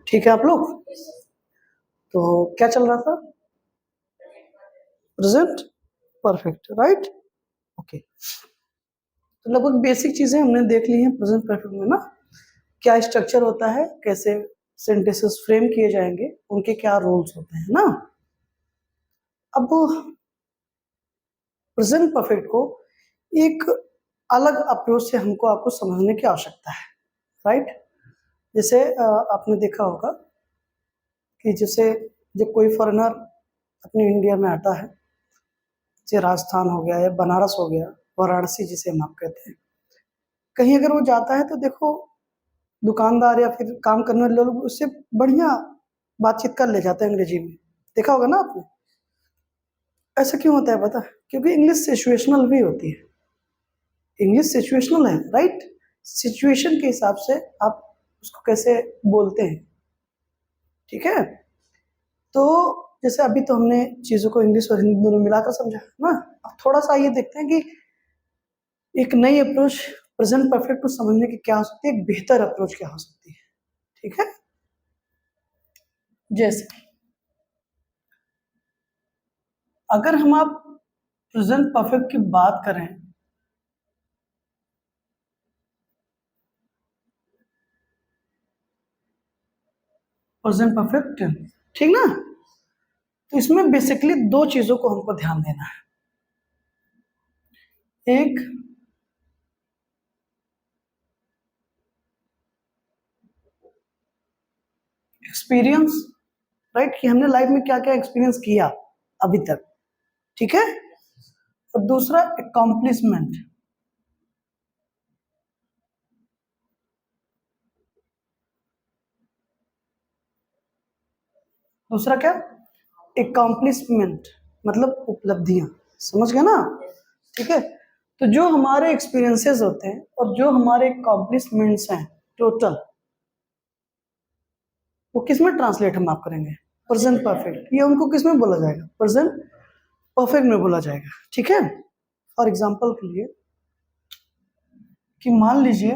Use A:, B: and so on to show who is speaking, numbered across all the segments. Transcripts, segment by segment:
A: ठीक है आप लोग? तो क्या चल रहा था? Present perfect, right? ओके, तो लगभग बेसिक चीजें हमने देख ली हैं प्रेजेंट परफेक्ट में ना। क्या स्ट्रक्चर होता है, कैसे सेंटेंसेस फ्रेम किए जाएंगे, उनके क्या रोल्स होते हैं ना। अब प्रेजेंट परफेक्ट को एक अलग अप्रोच से हमको आपको समझने की आवश्यकता है, राइट? जैसे आपने देखा होगा कि जैसे जब कोई फॉरेनर अपने इंडिया में आता है, जैसे राजस्थान हो गया या बनारस हो गया, वाराणसी जिसे हम आप कहते हैं, कहीं अगर वो जाता है तो देखो दुकानदार या फिर काम करने वाले लोग उससे बढ़िया बातचीत कर ले जाते हैं अंग्रेजी में। देखा होगा ना आपने? ऐसा क्यों होता है पता है? क्योंकि इंग्लिश सिचुएशनल भी होती है। इंग्लिश सिचुएशनल है, राइट? सिचुएशन के हिसाब से आप उसको कैसे बोलते हैं, ठीक है? तो जैसे अभी तो हमने चीजों को इंग्लिश और हिंदी दोनों मिलाकर समझा ना। अब थोड़ा सा ये देखते हैं कि एक नई अप्रोच प्रेजेंट परफेक्ट को समझने की क्या हो सकती है, एक बेहतर अप्रोच क्या हो सकती है, ठीक है? जैसे अगर हम आप प्रेजेंट परफेक्ट की बात करें, प्रेजेंट परफेक्ट, ठीक ना? तो इसमें बेसिकली दो चीजों को हमको ध्यान देना है। एक एक्सपीरियंस, राइट? कि हमने लाइफ में क्या क्या एक्सपीरियंस किया अभी तक, ठीक है? और दूसरा अकॉम्प्लिशमेंट। दूसरा क्या? अकॉम्प्लिशमेंट मतलब उपलब्धियां, समझ गए ना? ठीक है, तो जो हमारे एक्सपीरियंसेस होते हैं और जो हमारे अकॉम्प्लिशमेंट्स हैं टोटल, वो किस में ट्रांसलेट हम आप करेंगे? Present perfect. ये उनको किस में बोला जाएगा? प्रेजेंट परफेक्ट में बोला जाएगा, ठीक है? फॉर एग्जाम्पल के लिए कि मान लीजिए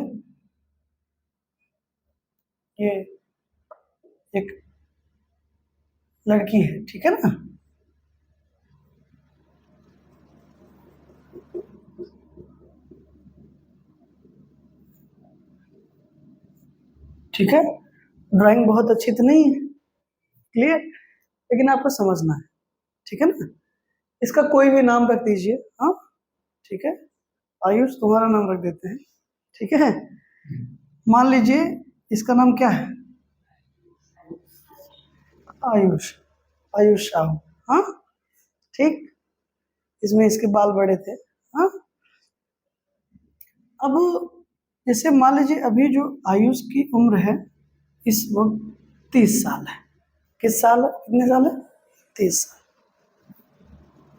A: ये एक लड़की है, ठीक है ना? ठीक है, ड्राइंग बहुत अच्छी तो नहीं है, क्लियर, लेकिन आपको समझना है, ठीक है ना? इसका कोई भी नाम रख दीजिए, हाँ, ठीक है? आयुष तुम्हारा नाम रख देते हैं, ठीक है? मान लीजिए इसका नाम क्या है? आयुष, आयुष साहू, हाँ, ठीक। इसमें इसके बाल बड़े थे, हाँ। अब जैसे मान लीजिए अभी जो आयुष की उम्र है इस वक्त 30 साल है। किस साल है? कितने साल है? 30 साल,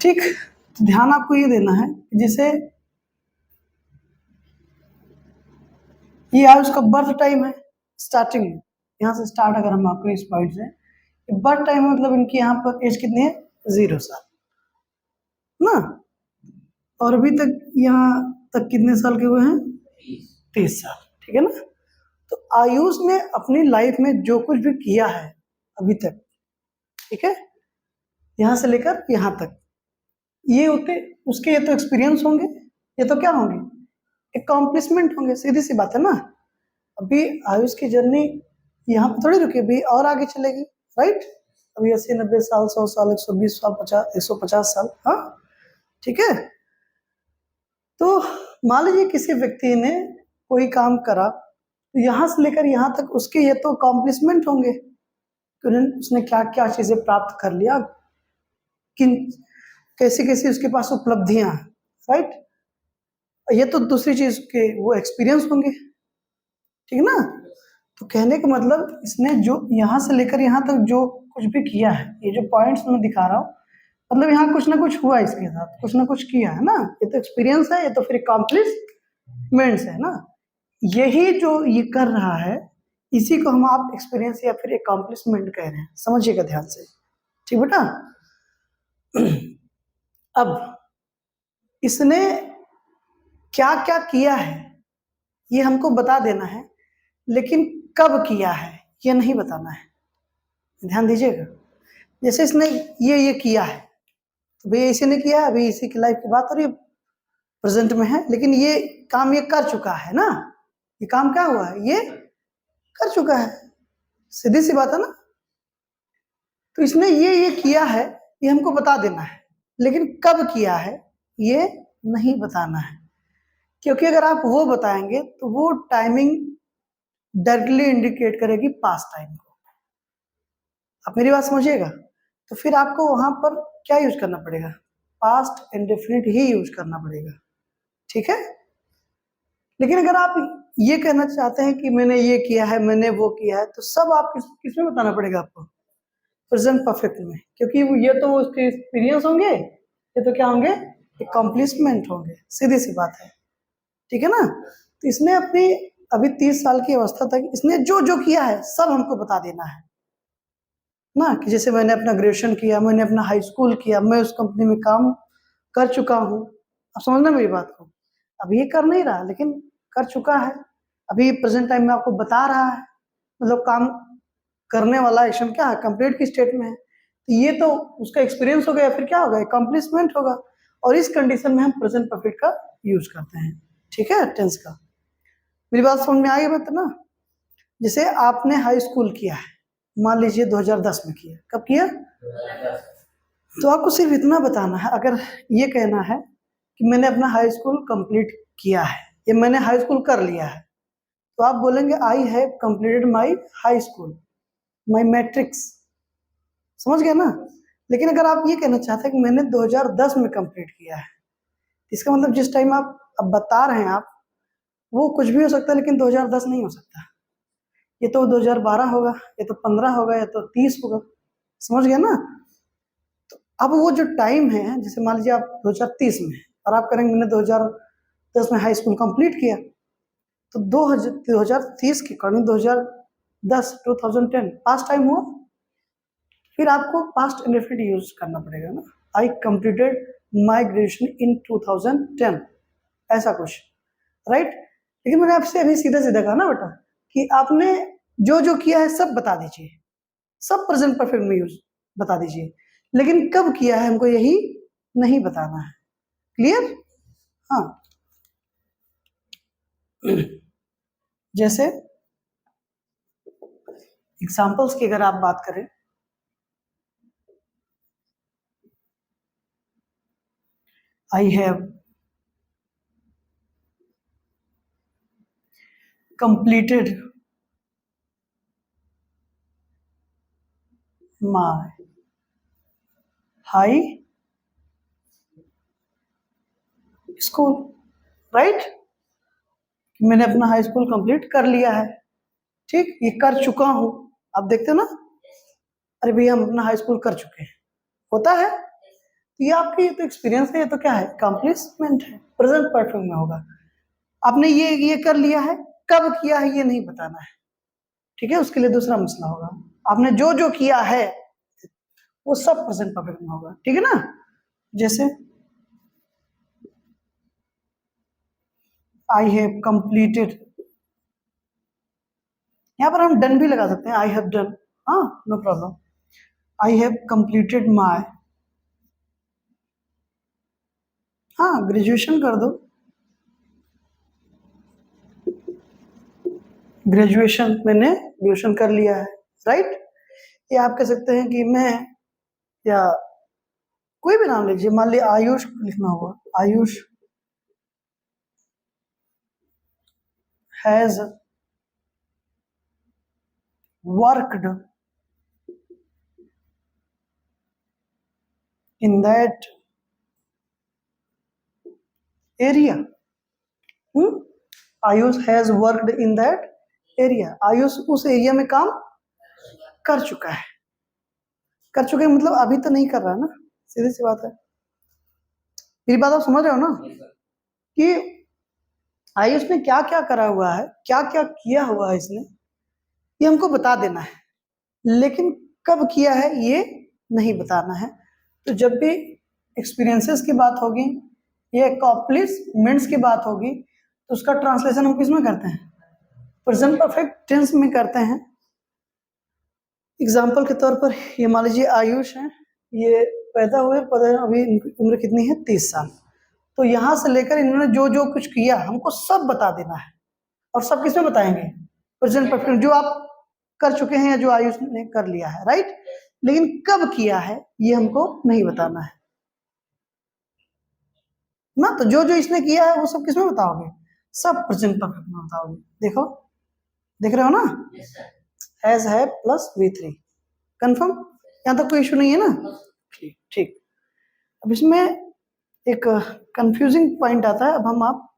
A: ठीक। तो ध्यान आपको ये देना है जैसे ये आयुष का बर्थ टाइम है, स्टार्टिंग में, यहाँ से स्टार्ट अगर हम आपको इस पॉइंट से बर्थ टाइम मतलब इनकी यहाँ पर एज कितनी है? 0 साल ना। और अभी तक यहाँ तक कितने साल के हुए हैं? 30 साल, ठीक है ना? तो आयुष ने अपनी लाइफ में जो कुछ भी किया है अभी तक, ठीक है, यहां से लेकर यहां तक, ये होते उसके, ये तो एक्सपीरियंस होंगे, ये तो क्या होंगे? अकॉम्प्लिशमेंट होंगे, सीधी सी बात है ना। अभी आयुष की जर्नी यहाँ पे थोड़ी रुकी, अभी और आगे चलेगी, राइट? अभी 80 90 साल, 100 साल, 120 साल, 50, 150 साल, हाँ, ठीक है? तो मान लीजिए किसी व्यक्ति ने कोई काम करा, तो यहां से लेकर यहां तक उसके ये तो अकॉम्प्लिशमेंट होंगे कि उसने क्या क्या चीजें प्राप्त कर लिया, किन कैसी कैसी उसके पास उपलब्धियां हैं, राइट? ये तो दूसरी चीज के वो एक्सपीरियंस होंगे, ठीक ना? तो कहने का मतलब इसने जो यहां से लेकर यहां तक जो कुछ भी किया है, ये जो पॉइंट्स मैं दिखा रहा हूँ, मतलब यहाँ कुछ ना कुछ हुआ इसके साथ, कुछ ना कुछ किया है ना। ये तो एक्सपीरियंस है, ये तो फिर अकॉम्प्लिशमेंट्स है ना। यही जो ये कर रहा है, इसी को हम आप एक्सपीरियंस या फिर अकॉम्प्लिशमेंट कह रहे हैं, समझिएगा ध्यान से, ठीक बेटा? अब इसने क्या क्या किया है ये हमको बता देना है, लेकिन कब किया है ये नहीं बताना है, ध्यान दीजिएगा। जैसे इसने ये किया है, तो भैया इसी ने किया है, अभी इसी की लाइफ की बात हो रही है, प्रेजेंट में है, लेकिन ये काम ये कर चुका है ना, ये काम क्या हुआ है, ये कर चुका है, सीधी सी बात है ना। तो इसने ये किया है, ये हमको बता देना है, लेकिन कब किया है ये नहीं बताना है, क्योंकि अगर आप वो बताएंगे तो वो टाइमिंग डायरेक्टली इंडिकेट करेगी पास्ट टाइम को। आप मेरी बात समझिएगा। तो फिर आपको वहां पर क्या यूज करना पड़ेगा, पास्ट इंडेफिनिट ही यूज करना पड़ेगा, ठीक है। लेकिन अगर आप ये कहना चाहते हैं कि मैंने ये किया है, मैंने वो किया है, तो सब आप किसमें बताना पड़ेगा आपको, प्रेजेंट परफेक्ट में, क्योंकि ये तो उसके एक्सपीरियंस होंगे, ये तो क्या होंगे, अकम्प्लिशमेंट होंगे, सीधी सी बात है, ठीक है ना। तो इसने अपनी अभी 30 साल की अवस्था तक इसने जो जो किया है सब हमको बता देना है ना, कि जैसे मैंने अपना ग्रेजुएशन किया, मैंने अपना हाई स्कूल किया, मैं उस कंपनी में काम कर चुका हूँ। आप समझना मेरी बात को, अभी ये कर नहीं रहा लेकिन कर चुका है, अभी प्रेजेंट टाइम में आपको बता रहा है, मतलब काम करने वाला एक्शन क्या है, कंप्लीट की स्टेट में है, तो ये तो उसका एक्सपीरियंस हो गया, फिर क्या होगा, अकम्प्लिशमेंट होगा। और इस कंडीशन में हम प्रेजेंट परफेक्ट का यूज करते हैं, ठीक है, टेंस का। मेरी बात समझ में आ गई बात ना। जैसे आपने हाई स्कूल किया है, मान लीजिए 2010 में किया, कब किया, तो आपको सिर्फ इतना बताना है, अगर ये कहना है कि मैंने अपना हाई स्कूल कंप्लीट किया है, या मैंने हाई स्कूल कर लिया है, तो आप बोलेंगे आई have completed my high school, my matrix, समझ गए ना। लेकिन अगर आप ये कहना चाहते हैं कि मैंने 2010 में कंप्लीट किया है, इसका मतलब जिस टाइम आप अब बता रहे हैं आप, वो कुछ भी हो सकता है, लेकिन 2010 नहीं हो सकता, ये तो 2012 होगा, ये तो 15 होगा, या तो 30 होगा, समझ गए ना। तो अब वो जो टाइम है, जैसे मान लीजिए आप 2030 में और आप करेंगे मैंने 2010 में हाई स्कूल कंप्लीट किया, तो 2030 के अकॉर्डिंग 2010 पास्ट टाइम हुआ, फिर आपको पास्ट इंडेफिनिट यूज करना पड़ेगा ना, I completed my graduation in 2010, ऐसा कुछ, राइट। लेकिन मैंने आपसे अभी सीधा सीधा कहा ना बेटा कि आपने जो जो किया है सब बता दीजिए, सब प्रेजेंट परफेक्ट में यूज बता दीजिए, लेकिन कब किया है हमको यही नहीं बताना है, क्लियर। हाँ, जैसे एग्जाम्पल्स की अगर आप बात करें, I have completed my high school, right, मैंने अपना हाई स्कूल कंप्लीट कर लिया है, ठीक, ये कर चुका हूं। आप देखते हो ना, अरे भैया हम अपना हाई स्कूल कर चुके हैं, होता है, तो ये आपकी तो एक्सपीरियंस है, ये तो क्या है, अकम्प्लिशमेंट है, प्रेजेंट परफेक्ट में होगा। आपने ये कर लिया है, कब किया है ये नहीं बताना है, ठीक है, उसके लिए दूसरा मसला होगा। आपने जो जो किया है वो सब प्रेजेंट परफेक्ट में होगा, ठीक है ना। जैसे आई हैव कंप्लीटेड, यहाँ पर हम डन भी लगा सकते हैं, आई हैव डन, हाँ no problem, I have completed my, हाँ ग्रेजुएशन कर दो, ग्रेजुएशन मैंने ग्रेजुएशन कर लिया है, राइट। या आप कह सकते हैं कि मैं, या कोई भी नाम लीजिए, मान लीजिए आयुष लिखना होगा, Ayush has worked in that area, Ayush has worked in that area, Ayush उस एरिया में काम कर चुका है, कर चुके हैं मतलब अभी तो नहीं कर रहा है ना, सीधी सी बात है। मेरी बात आप समझ रहे हो ना, कि आयुष ने क्या क्या करा हुआ है, क्या क्या किया हुआ है इसने, ये हमको बता देना है, लेकिन कब किया है ये नहीं बताना है। तो जब भी एक्सपीरियंसेस की बात होगी, ये अकॉम्प्लिशमेंट्स की बात होगी, तो उसका ट्रांसलेशन हम किस में करते हैं, प्रेजेंट परफेक्ट टेंस में करते हैं, एग्जाम्पल के तौर पर ये मान लीजिए आयुष है, ये पैदा हुए, पता है अभी इनकी उम्र कितनी है, 30 साल। तो यहाँ से लेकर इन्होंने जो जो कुछ किया हमको सब बता देना है, और सब किसमें बताएंगे, प्रेजेंट परफेक्ट, जो आप कर चुके हैं या जो आयुष ने कर लिया है, राइट। लेकिन कब किया है ये हमको नहीं बताना है ना। तो जो जो इसने किया है वो सब किसमें बताओगे, सब प्रेजेंट परफेक्ट में बताओगे। देखो, देख रहे हो ना, हैज है प्लस V3, कंफर्म, यहाँ तक कोई इशू नहीं है ना। ठीक ठीक। अब इसमें एक कंफ्यूजिंग पॉइंट आता है, अब हम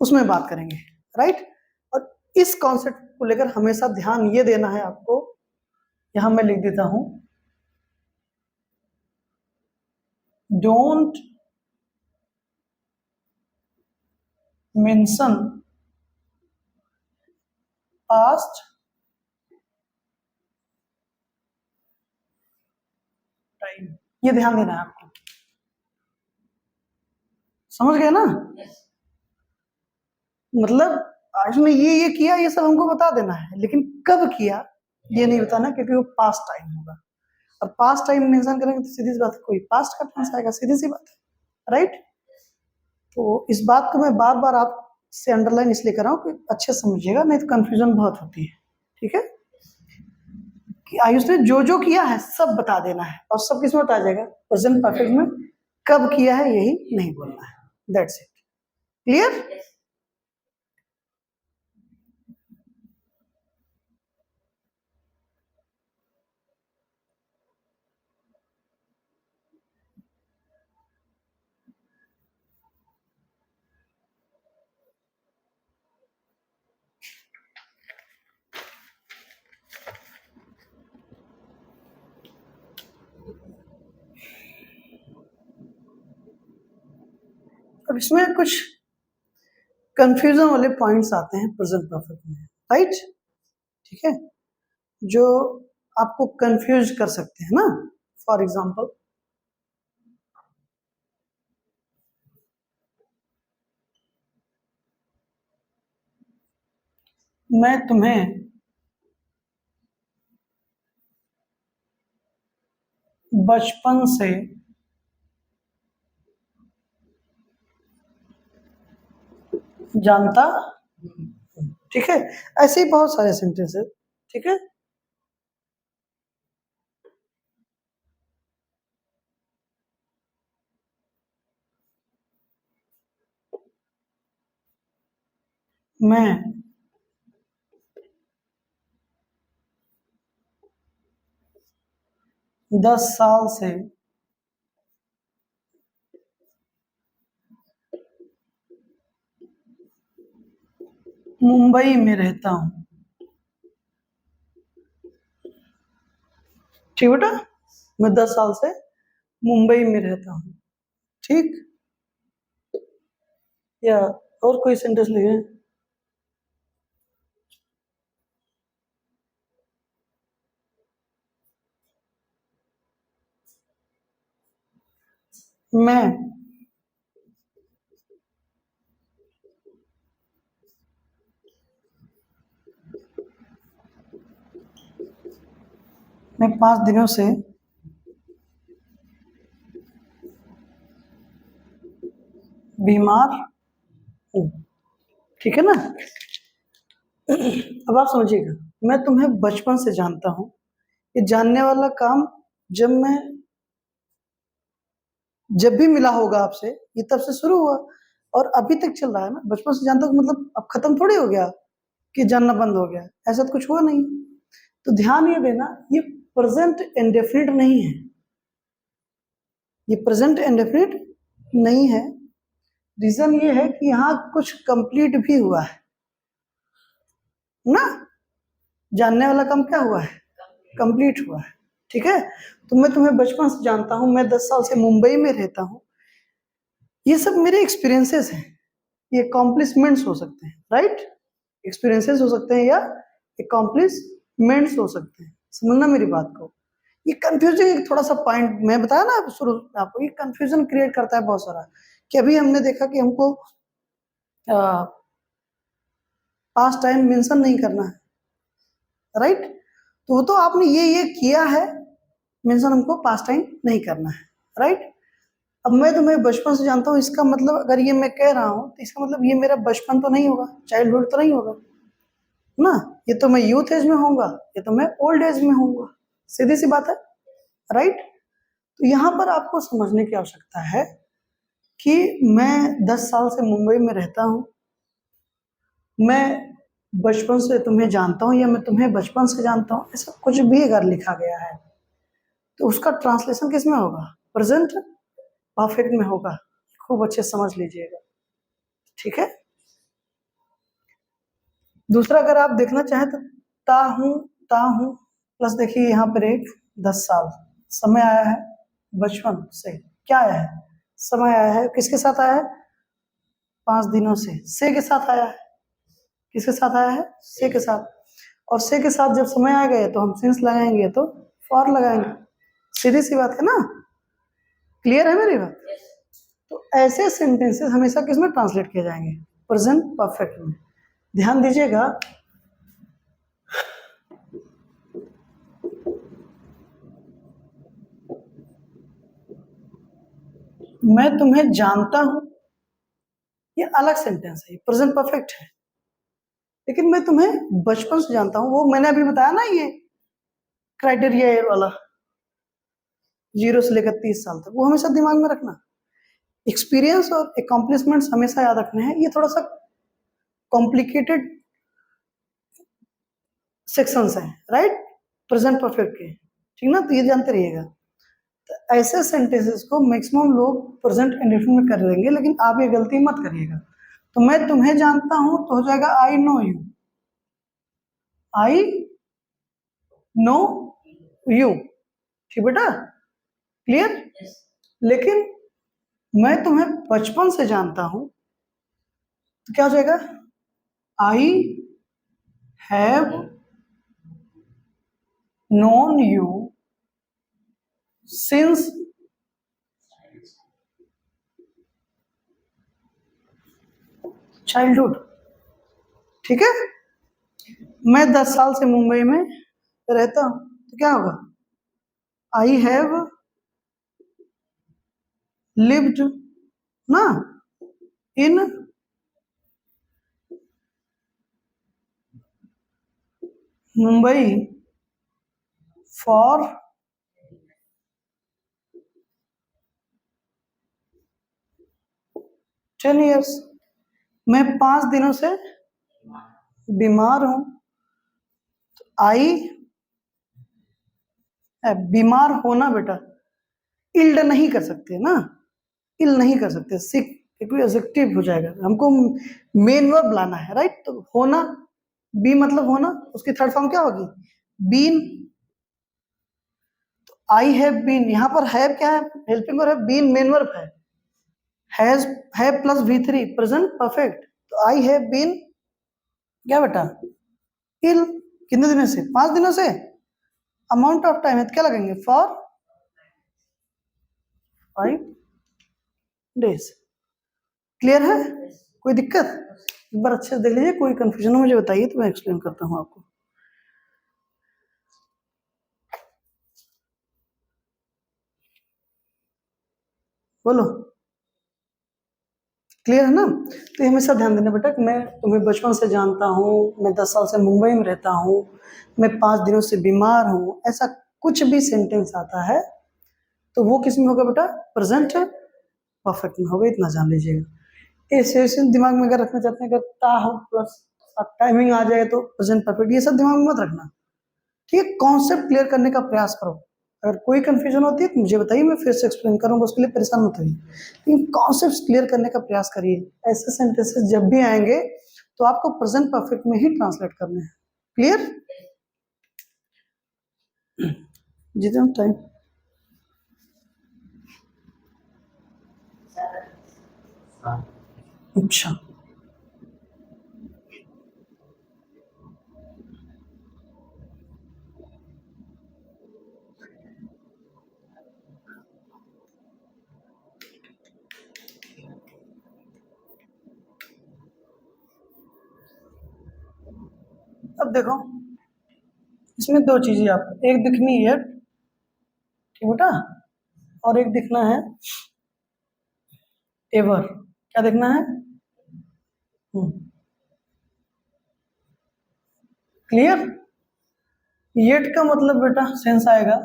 A: उसमें बात करेंगे, राइट। और इस कॉन्सेप्ट को लेकर हमेशा ध्यान ये देना है आपको, यहां मैं लिख देता हूं, डोंट मेंशन पास्ट टाइम, ये ध्यान देना है आपको, समझ गए ना। मतलब आज में ये किया, ये सब हमको बता देना है, लेकिन कब किया ये नहीं बताना, क्योंकि वो पास्ट टाइम होगा। और पास्ट टाइम मेंशन करेंगे तो सीधी सी बात है, कोई पास्ट का टेंस आएगा, सीधी सी बात है, राइट। तो इस बात को मैं बार बार आपसे अंडरलाइन इसलिए कर रहा हूँ कि अच्छे समझिएगा, नहीं तो कंफ्यूजन बहुत होती है, ठीक है। कि आयुष ने जो जो किया है सब बता देना है, और सब किसमें बता जाएगा, प्रेजेंट परफेक्ट में। कब किया है यही नहीं बोलना है, दैट्स इट, क्लियर। अब इसमें कुछ कंफ्यूजन वाले पॉइंट्स आते हैं प्रेजेंट परफेक्ट में, राइट, ठीक है, जो आपको कंफ्यूज कर सकते हैं ना। फॉर एग्जांपल, मैं तुम्हें बचपन से जानता, ठीक है, ऐसे ही बहुत सारे सेंटेंस है, ठीक है। मैं 10 साल से मुंबई में रहता हूँ, ठीक बेटा, मैं 10 साल से मुंबई में रहता हूँ, ठीक। या और कोई सेंटेंस लिखे, मैं 5 दिनों से बीमार हूँ, ठीक है ना। अब आप समझिएगा, मैं तुम्हें बचपन से जानता हूँ, ये जानने वाला काम जब भी मिला होगा आपसे, ये तब से शुरू हुआ और अभी तक चल रहा है ना। बचपन से जानता हूँ मतलब अब खत्म थोड़ी हो गया कि जानना बंद हो गया, ऐसा तो कुछ हुआ नहीं। तो ध्यान ये देना, ये प्रेजेंट इंडेफिनिट नहीं है, ये प्रेजेंट इंडेफिनिट नहीं है। रीजन ये है कि यहाँ कुछ कंप्लीट भी हुआ है ना, जानने वाला काम क्या हुआ है, कंप्लीट हुआ है, ठीक है। तो मैं तुम्हें बचपन से जानता हूँ, मैं 10 साल से मुंबई में रहता हूँ, ये सब मेरे एक्सपीरियंसेस हैं, ये अकॉम्प्लिशमेंट्स हो सकते हैं, राइट। एक्सपीरियंसेस हो सकते हैं या अकॉम्प्लिशमेंट्स हो सकते हैं, समझना मेरी बात को। ये कंफ्यूजिंग एक थोड़ा सा पॉइंट मैं बताया ना शुरू में आपको, ये कंफ्यूजन क्रिएट करता है बहुत सारा, कि अभी हमने देखा कि हमको पास्ट टाइम मेंशन नहीं करना है, राइट। तो वो तो आपने ये किया है, मेंशन हमको पास्ट टाइम नहीं करना है, राइट। अब मैं तुम्हें बचपन से जानता हूँ, इसका मतलब अगर ये मैं कह रहा हूँ तो इसका मतलब ये मेरा बचपन तो नहीं होगा, चाइल्डहुड तो नहीं होगा ना, ये तो मैं यूथ एज में होऊंगा, ये तो मैं ओल्ड एज में होऊंगा, सीधी सी बात है, राइट। तो यहाँ पर आपको समझने की आवश्यकता है कि मैं 10 साल से मुंबई में रहता हूँ, मैं बचपन से तुम्हें जानता हूँ या मैं तुम्हें बचपन से जानता हूँ, ऐसा कुछ भी अगर लिखा गया है तो उसका ट्रांसलेशन किस में होगा, प्रेजेंट परफेक्ट में होगा, खूब अच्छे समझ लीजिएगा, ठीक है। दूसरा अगर आप देखना चाहें तो ता हूं प्लस देखिए यहाँ पर एक 10 साल समय आया है, बचपन से क्या आया है, समय आया है, किसके साथ आया है, 5 दिनों से के साथ आया है, किसके साथ आया है, से के साथ, और से के साथ जब समय आ गए तो हम सिंस लगाएंगे तो फॉर लगाएंगे, सीधी सी बात है ना, क्लियर है मेरी बात। तो ऐसे सेंटेंसेस हमेशा किस में ट्रांसलेट किए जाएंगे, प्रेजेंट परफेक्ट में, ध्यान दीजिएगा। मैं तुम्हें जानता हूं, ये अलग सेंटेंस है, प्रेजेंट परफेक्ट है, लेकिन मैं तुम्हें बचपन से जानता हूं, वो मैंने अभी बताया ना, ये क्राइटेरिया वाला 0 से लेकर 30 साल तक, वो हमेशा दिमाग में रखना। एक्सपीरियंस और अकॉम्प्लिशमेंट्स हमेशा याद रखने हैं, ये थोड़ा सा कॉम्प्लिकेटेड सेक्शंस हैं, राइट, प्रेजेंट परफेक्ट के, ठीक ना, तो ये जानते रहिएगा। तो ऐसे सेंटेंसेस को मैक्सिमम लोग प्रेजेंट इंडेफिनिट में कर देंगे, लेकिन आप ये गलती मत करिएगा। तो मैं तुम्हें जानता हूं तो हो जाएगा I know you, I know you, ठीक बेटा, क्लियर। लेकिन मैं तुम्हें बचपन से जानता हूं तो क्या हो जाएगा, I have known you since childhood, ठीक है। मैं 10 साल से मुंबई में रहता हूं तो क्या होगा, आई हैव लिव्ड ना इन मुंबई फॉर 10 years, मैं 5 दिनों से बीमार हूं, आई बीमार होना बेटा, इल्ड नहीं कर सकते ना, इल नहीं कर सकते, सिक कोई एडजेक्टिव हो जाएगा, हमको मेन वर्ब लाना है, राइट। तो होना, बी मतलब होना, उसकी थर्ड फॉर्म क्या होगी, बीन। तो आई हैव बीन, यहां पर हैव क्या है, हेल्पिंग वर्ब है, been main verb has have plus V3 present perfect, तो आई हैव बीन क्या बेटा, इल, कितने दिनों से, 5 दिनों से, अमाउंट ऑफ टाइम है तो क्या लगेंगे, फॉर 5 days, क्लियर है, कोई दिक्कत, एक बार अच्छे से देख लीजिए, कोई कंफ्यूजन हो मुझे बताइए तो मैं एक्सप्लेन करता हूँ आपको। बोलो, क्लियर है ना। तो हमेशा ध्यान देना बेटा कि मैं तुम्हें बचपन से जानता हूँ, मैं 10 साल से मुंबई में रहता हूँ, मैं 5 दिनों से बीमार हूँ, ऐसा कुछ भी सेंटेंस आता है तो वो किस में होगा बेटा, प्रेजेंट परफेक्ट में होगा, इतना जान लीजिएगा। ऐसे दिमाग में अगर रखना चाहते हैं, अगर ता हो प्लस टाइमिंग आ जाए तो प्रेजेंट परफेक्ट, ये सब दिमाग में मत रखना, ठीक है। कॉन्सेप्ट क्लियर करने का प्रयास करो, अगर कोई कंफ्यूजन होती है तो मुझे बताइए, मैं फिर से एक्सप्लेन करूंगा, उसके लिए परेशान मत होइए, लेकिन कॉन्सेप्ट क्लियर करने का प्रयास करिए। ऐसे सेंटेंसेस जब भी आएंगे तो आपको प्रेजेंट परफेक्ट में ही ट्रांसलेट करने हैं, क्लियर। जितना टाइम, अच्छा अब देखो, इसमें दो चीजें आपको, एक दिखनी है ठीक बेटा, और एक दिखना है एवर। क्या देखना है? क्लियर? येट का मतलब बेटा सेंस आएगा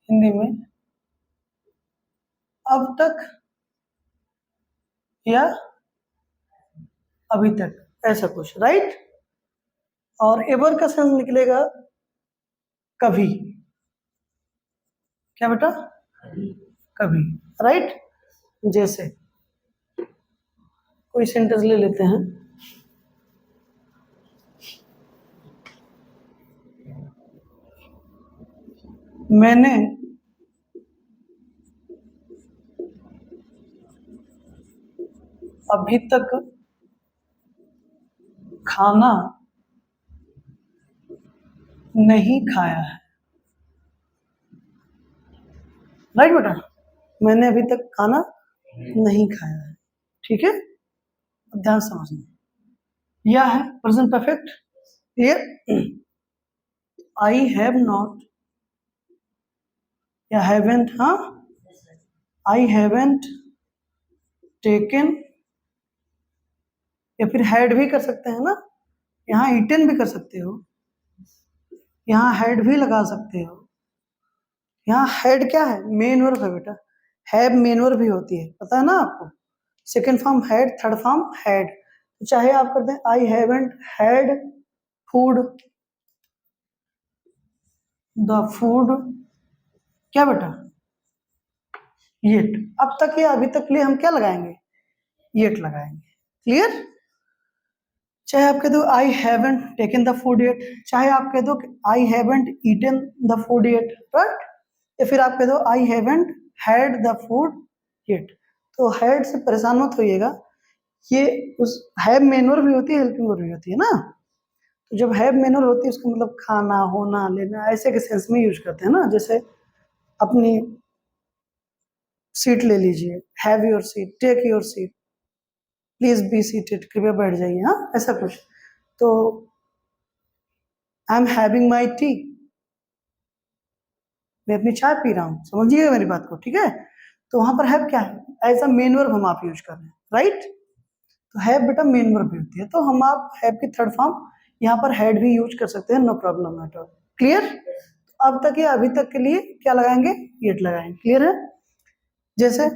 A: हिंदी में अब तक या अभी तक, ऐसा कुछ, राइट? और एवर का सेंस निकलेगा कभी। क्या बेटा? कभी, राइट? जैसे कोई सेंटेंस ले लेते हैं, मैंने अभी तक खाना नहीं खाया है। राइट बेटा? मैंने अभी तक खाना नहीं खाया है। ठीक है, अब ध्यान से समझना। यह है present perfect. Clear? I have not या हैवेंट, हाँ, आई हैवेंट टेकन, या फिर हैड भी कर सकते हैं ना, यहाँ ईटन भी कर सकते हो, यहाँ हैड भी लगा सकते हो। यहाँ हैड क्या है? मेन वर्ब है बेटा। हैव मेन वर्ब भी होती है, पता है ना आपको? Second form had, third form had. तो चाहे आप करते हैं आई haven't had food, the food, क्या बेटा? येट। अब तक या अभी तक के लिए हम क्या लगाएंगे? येट लगाएंगे। क्लियर? चाहे आप कह दो I haven't taken the food yet, चाहे आप कह दो I haven't eaten the food yet, right? या फिर आप कह दो I haven't had the food yet. तो हैड से परेशान मत होइएगा, ये उस हैव मेन वर्ब भी होती है, हेल्पिंग वर्ब भी होती है ना। तो जब हैव मेन वर्ब होती है उसका मतलब खाना, होना, लेना, ऐसे के सेंस में यूज करते हैं ना। जैसे अपनी सीट ले लीजिए, have your seat, take your seat, please be seated, कृपया बैठ जाइए, हाँ, ऐसा कुछ। तो I am having my tea, मैं अपनी चाय पी रहा हूँ, समझिएगा मेरी बात को, ठीक है? तो वहां पर हैव क्या है? एज अ मेन वर्ब हम आप यूज कर रहे हैं, राइट? तो हैव बेटा मेन वर्ब भी होती है, तो हम आप हैव की थर्ड फॉर्म यहाँ पर हैड भी यूज कर सकते हैं, no problem at all. Clear? अब तक या अभी तक के लिए क्या लगाएंगे? येट लगाएंगे। क्लियर है? जैसे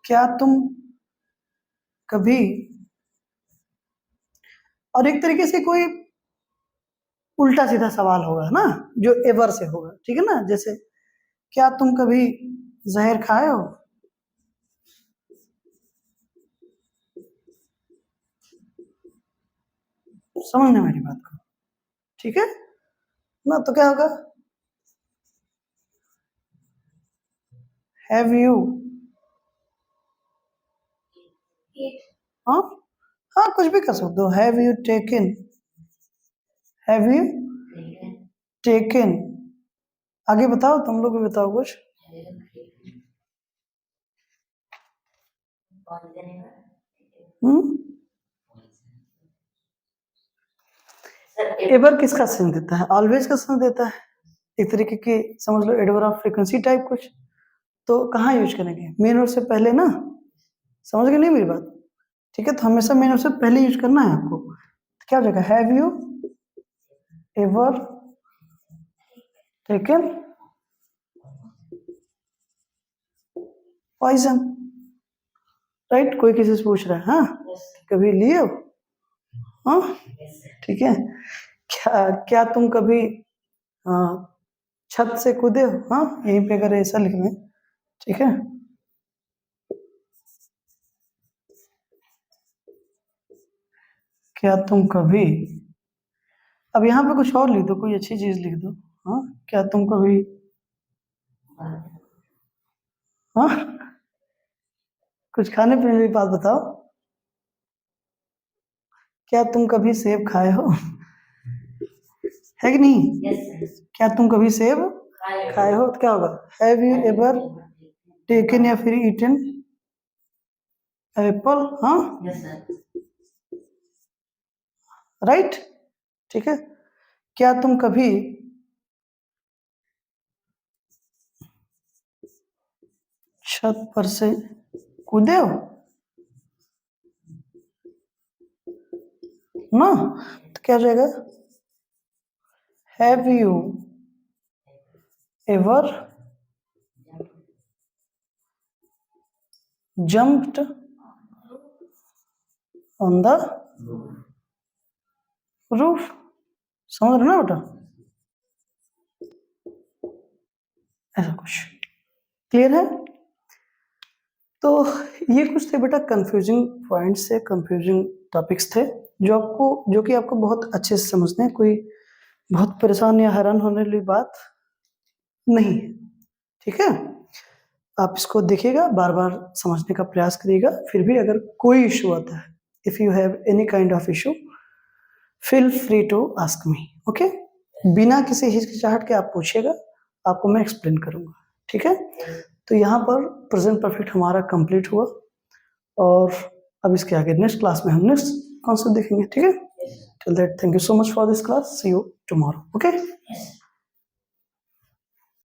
A: क्या तुम कभी, और एक तरीके से कोई उल्टा सीधा सवाल होगा ना, जो एवर से होगा, ठीक है ना? जैसे क्या तुम कभी जहर खाए हो? समझना मेरी बात को, ठीक है ना? तो क्या होगा? हैव यू, हाँ हाँ, कुछ भी कर सकते हो। Have you taken, have you taken, आगे बताओ, तुम लोग भी बताओ कुछ। एवर किसका सेंस देता है? ऑलवेज का सेंस देता है, एक तरीके की समझ लो एडवर्ब ऑफ फ्रीक्वेंसी टाइप कुछ। तो कहाँ यूज करेंगे? मेन वर्ब से पहले ना, समझ गए नहीं मेरी बात? ठीक है, तो हमेशा मेन वर्ब से पहले यूज करना है आपको। तो क्या हो जाएगा? Have you ever taken poison, right? कोई किसी से पूछ रहा है, हाँ, कभी लिए हो? हाँ, ठीक है। क्या तुम कभी छत से कूदे हो? हाँ, यहीं पे अगर ऐसा लिखना है, ठीक है। क्या तुम कभी, अब यहाँ पे कुछ और लिख दो, कोई अच्छी चीज लिख दो। हाँ, क्या तुम कभी, हाँ, कुछ खाने पीने की बात बताओ। क्या तुम कभी सेब खाए हो? है कि नहीं? क्या तुम कभी सेब खाए हो? तो क्या होगा? हैव यू एवर टेकन या फिर ईटन एप्पल, हाँ
B: Yes, sir.
A: राइट, ठीक है। क्या तुम कभी छत पर से कूदे हो ना? तो क्या हो जाएगा? Have you ever jumped on the roof? समझ रहे हो ना बेटा? ऐसा कुछ क्लियर है? तो ये कुछ थे बेटा कंफ्यूजिंग पॉइंट्स थे, कंफ्यूजिंग टॉपिक्स थे जो कि आपको बहुत अच्छे से समझने हैं, कोई बहुत परेशान या हैरान होने वाली बात नहीं है, ठीक है। आप इसको देखिएगा, बार बार समझने का प्रयास करिएगा। फिर भी अगर कोई इशू आता है, if you have any kind of issue, feel free to ask me, okay. बिना किसी हिचकिचाहट के आप पूछिएगा, आपको मैं एक्सप्लेन करूंगा, ठीक है। तो यहाँ पर प्रेजेंट परफेक्ट हमारा कंप्लीट हुआ, और अब इसके आगे नेक्स्ट क्लास में हम नेक्स्ट कॉन्सेप्ट देखेंगे, ठीक है। Till that, thank you so much for this class, see you tomorrow, okay.